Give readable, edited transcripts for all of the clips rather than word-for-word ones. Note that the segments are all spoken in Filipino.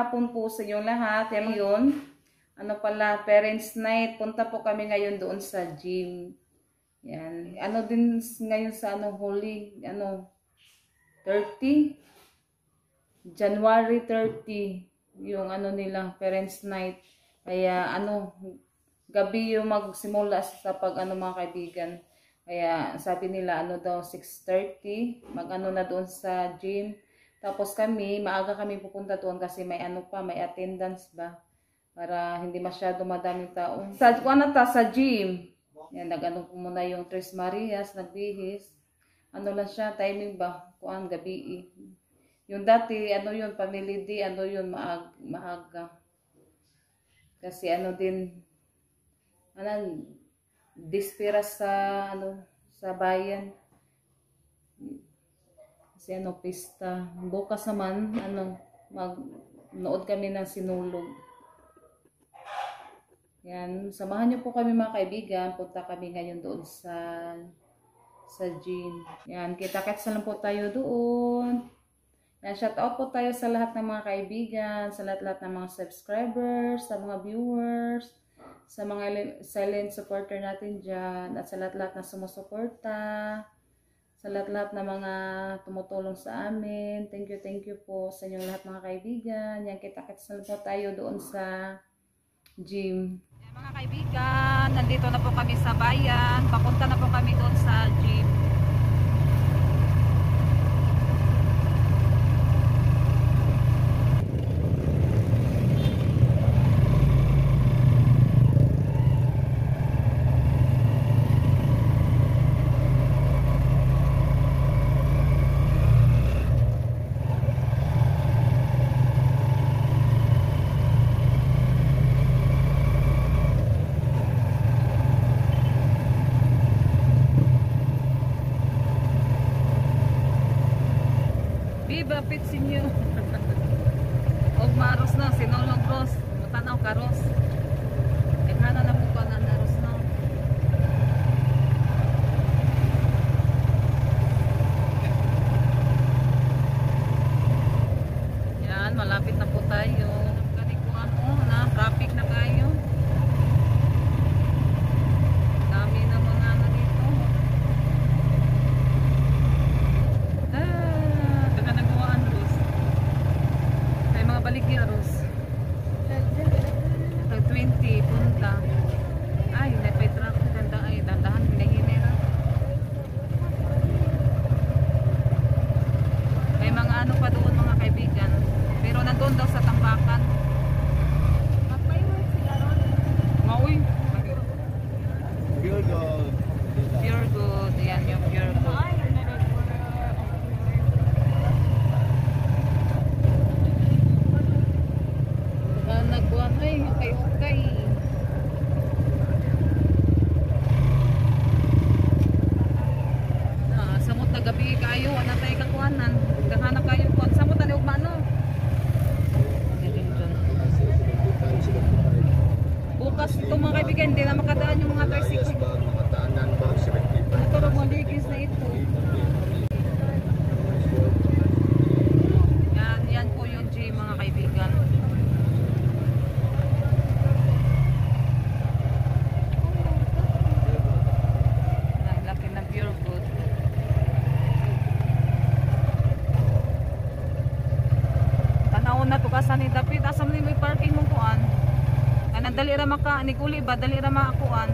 hapon po sa inyong lahat. Ngayon, ano pala, parents night. Punta po kami ngayon doon sa gym. Yan. Ano din ngayon sa Holy, 30? January 30. Yung nila, parents night. Kaya gabi yung magsimula sa mga kaibigan. Kaya sabi nila daw 6:30, na doon sa gym. Tapos maaga kami pupunta doon kasi may may attendance ba? Para hindi masyado madaming tao. Sa gym. Yan, muna yung Tres Marias, nagbihis. Lang siya, timing ba? Gabi. Yung dati, yun, family day, yun, maaga. Kasi din, dispira sa, sa bayan. Kasi pista. Bukas naman, magnood kami ng sinulog. Yan, samahan niyo po kami mga kaibigan. Punta kami ngayon doon sa gym. Yan, kita-kits na lang po tayo doon. Yan, shout out po tayo sa lahat ng mga kaibigan, sa lahat ng mga subscribers, sa mga viewers, sa mga silent supporter natin dyan, at sa lahat na sumusuporta, sa lahat na mga tumutulong sa amin. Thank you po sa inyong lahat mga kaibigan. Yan, kita-kits na lang po tayo doon sa gym. Mga kaibigan, nandito na po kami sa bayan. Papunta na po kami doon sa gym. Viva Pitsinyo. Og maros na sinulog ros, mutanaw karos. Ighana na po na naros na. Yan, malapit na po tayo. Kani ko traffic na kayo. Dami na mga dito. Balik ni Aros. Tag 20 punta. Ay, may truck dandahan hinahinay na. May mga pa doon mga kaibigan. Pero nandoon daw sa Tambakan. Mauy. Pure gold. Pure gold. Yan yung pure gold. Okay. Samot na gabi kayo, tayo kakuanan. Kahanap kayo po. Samot na ugmano. Bukas ito mga kaibigan, hindi na makadaan yung mga tricycle. Ito rin mga ligis na ito. Yan po yung gym mga kaibigan. Na to kasan ni dapit asam ni may parking mo kuan. Kanang dali ra maka ni kuli ba dali ra maakuan.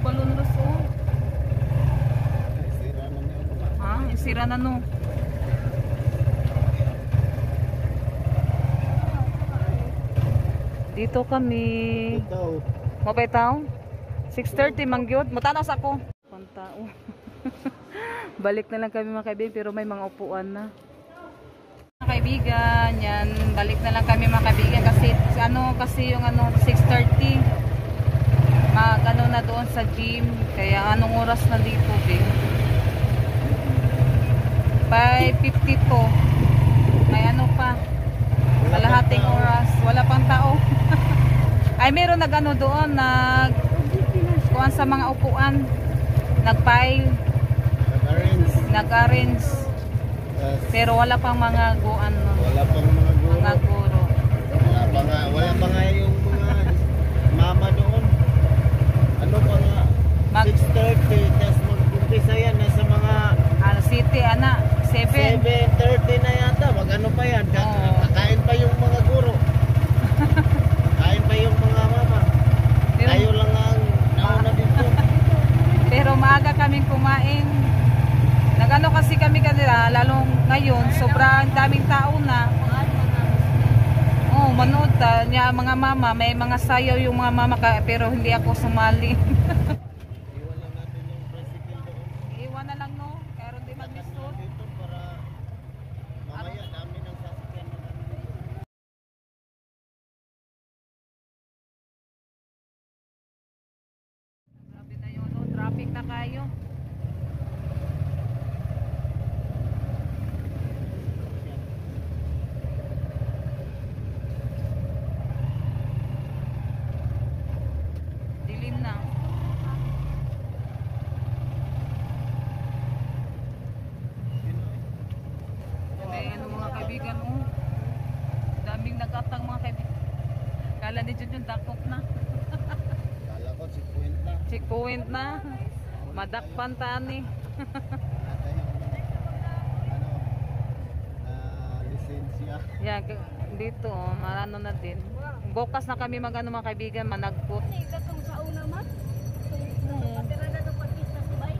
Balon ruso. Sira na no. Dito kami. Mo ba taw? 6:30 mangyod. Mutanaw sa ako. Pantao. Balik na lang kami mga kaibigan pero may mga upuan na. Kaibigan, yan, balik na lang kami mga kaibigan kasi yung 6:30 na doon sa gym, kaya anong oras na dito 5:52 may pa kalahating oras, wala pang tao. Ay meron doon kuhan sa mga upuan, nag-pile, nag-arrange. Pero wala pang mga guan, wala pang mga guro. ang daming tao na. Oh, manood ta niya mga mama, may mga sayaw yung mga mama pero hindi ako sumali. Iwan lang natin yung tricycle doon. Iwan na lang no, pero hindi maglisod. Dito para mamaya dami ng sasakyan na kami. Grabe na yun, no? Traffic na kayo. Dilim na. Ano mga kaibigan, oh. Daming nag-atang mga kaibigan. Kala ni Jun yung dakop na. Kala ko si Point na. Checkpoint na. Madakpan tani. Nata yung lisensya. Yeah, dito oh, marano na din. Bukas na kami magano mga kaibigan, managpot. Katong sa una man. Patira na itong patista sa bay.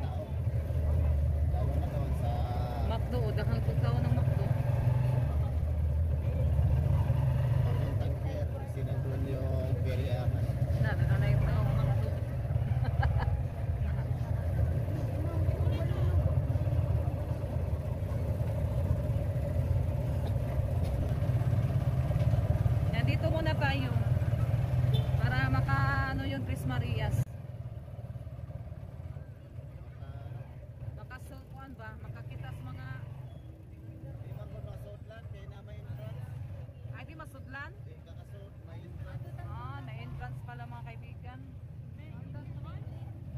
Tao. Lalo na doon sa Makdo, dahang tugtaw ng Makdo. papuntang pier. Sinandun yung peryahan. Na yung tao Makdo. Yan, dito muna tayo. Para maka yung Tres Marias. Makasulkuan ba? Makakitas mga Di man ko masudlan kay na may entrance. ay di masudlan. Di kakasud may entrance. Na-entrance pala mga kaibigan.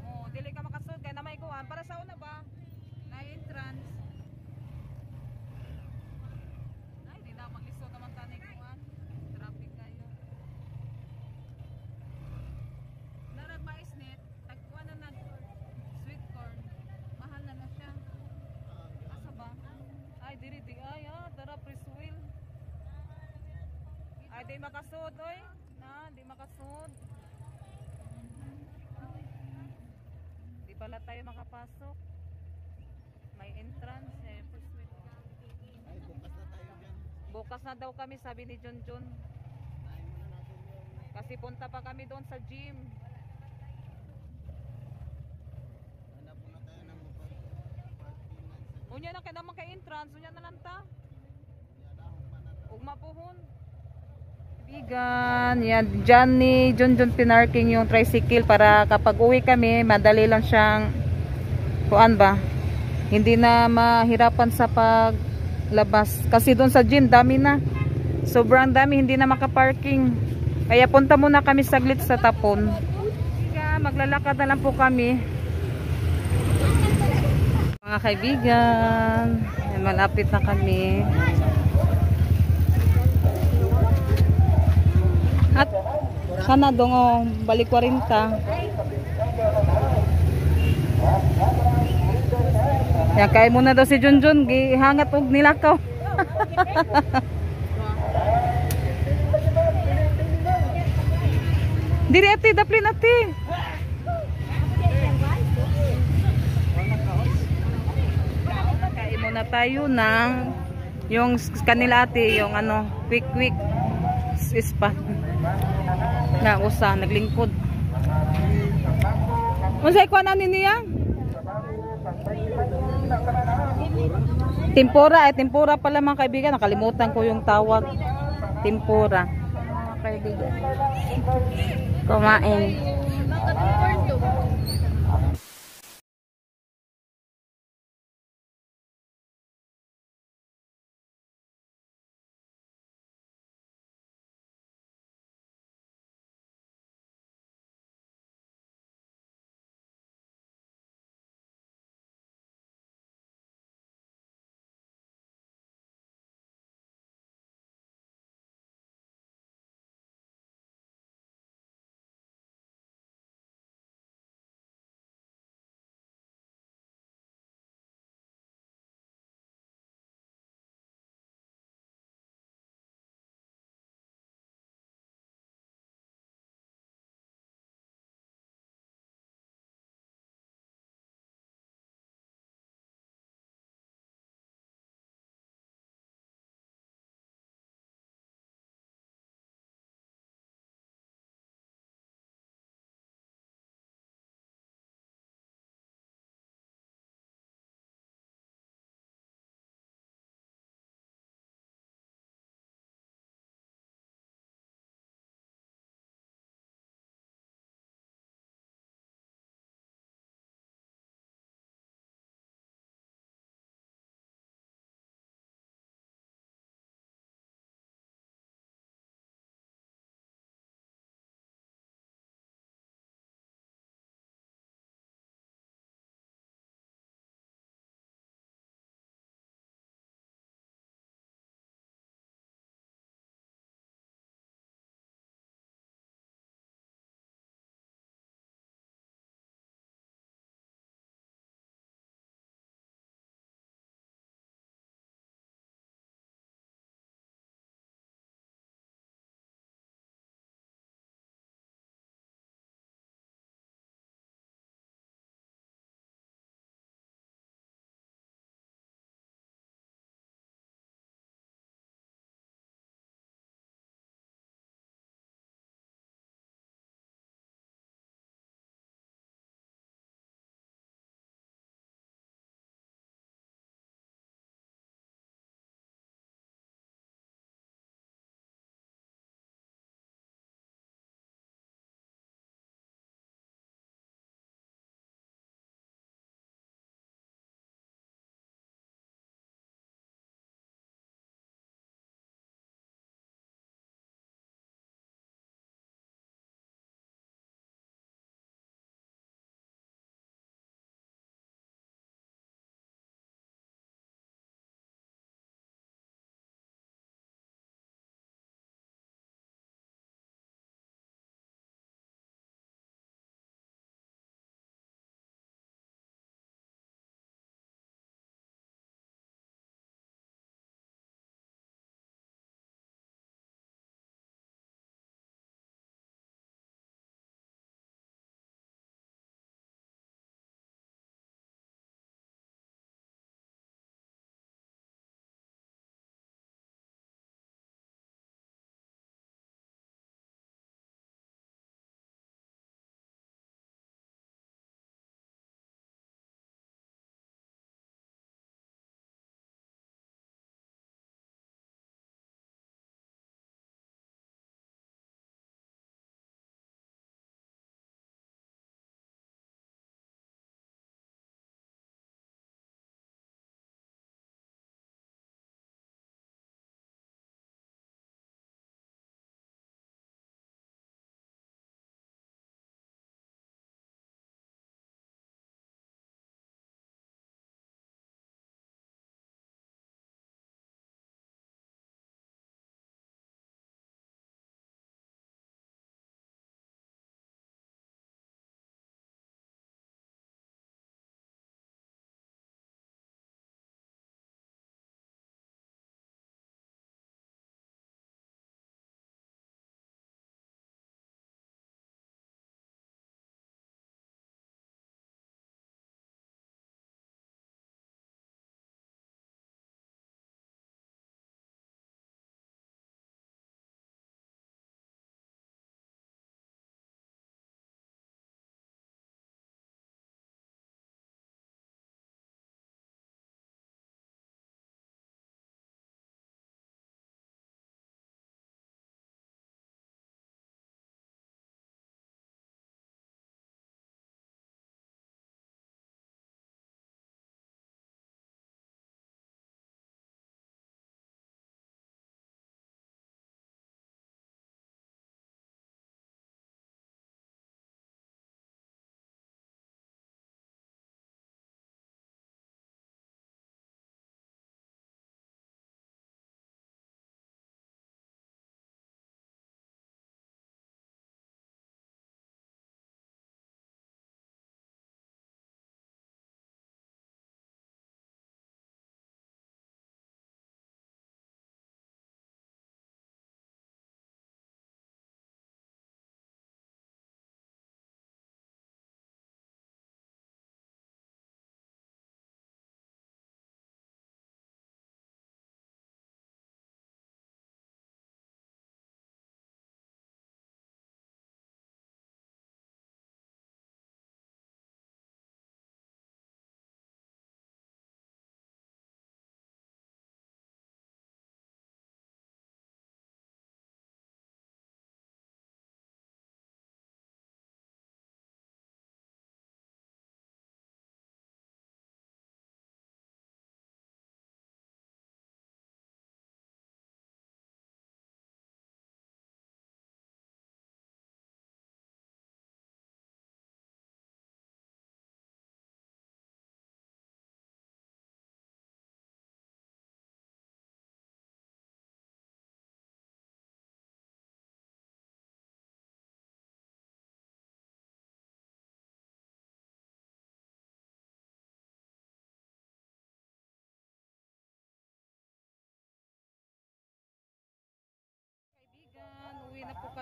Oh, dili ka makasud kay na may kuan para sa una ba? Na-entrance. Ay, di na maglisod naman tani kuan. Traffic kayo. Narag maisnet, tagkuan na nag sweet corn. Mahal na siya. Asa ba? Ay, diri di ay tara press wheel. Ay, di makasud oy. Na, di makasud. Di pala tayo makapasok. May entrance eh. First week. Ay, bukas na tayo dyan. Bukas na daw kami sabi ni John John. Nahin muna natin yung Kasi punta pa kami doon sa gym. hanap muna tayo ng parking. Unya na kaya naman kay entrance. Unya na lang ta. Yadahong pa na to. Ugma puhon. Bigan, yan, dyan ni John John pinarking yung tricycle para kapag uwi kami, madali lang siyang kuan ba, hindi na mahirapan sa paglabas. Kasi doon sa gym, dami na. Sobrang dami, hindi na makaparking. Kaya punta muna kami saglit sa tapon. Kaya maglalakad na lang po kami. Mga kaibigan, malapit na kami. At sana dong balik 40. Ya kay muna daw si Junjun gihangat og nilakaw. Diri ati daplin ati. Kay muna tayo ng yung kanila ati yung ano quick spot. Na usa naglingkod. Unsay kuan ani niya? Tempura pala mga kaibigan, nakalimutan ko yung tawag. Tempura. Mga kaibigan. Kumain.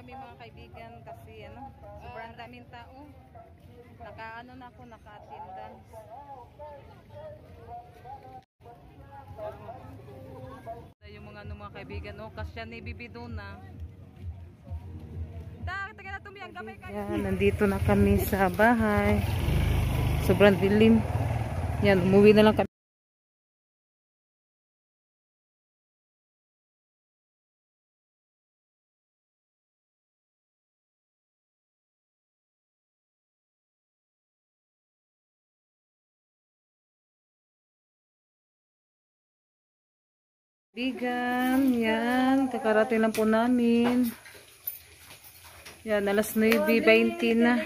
kami mga kaibigan kasi ano, sobrang daming tao. Nakaano na ako, naka-attendance. Yung mga ano mga kaibigan, oh, kasya ni Bibi doon na. Yan, nandito na kami sa bahay. Sobrang dilim. Yan, umuwi na lang kami. Bigan, yan, kakarating lang po namin. Yan, alas 9:20 na.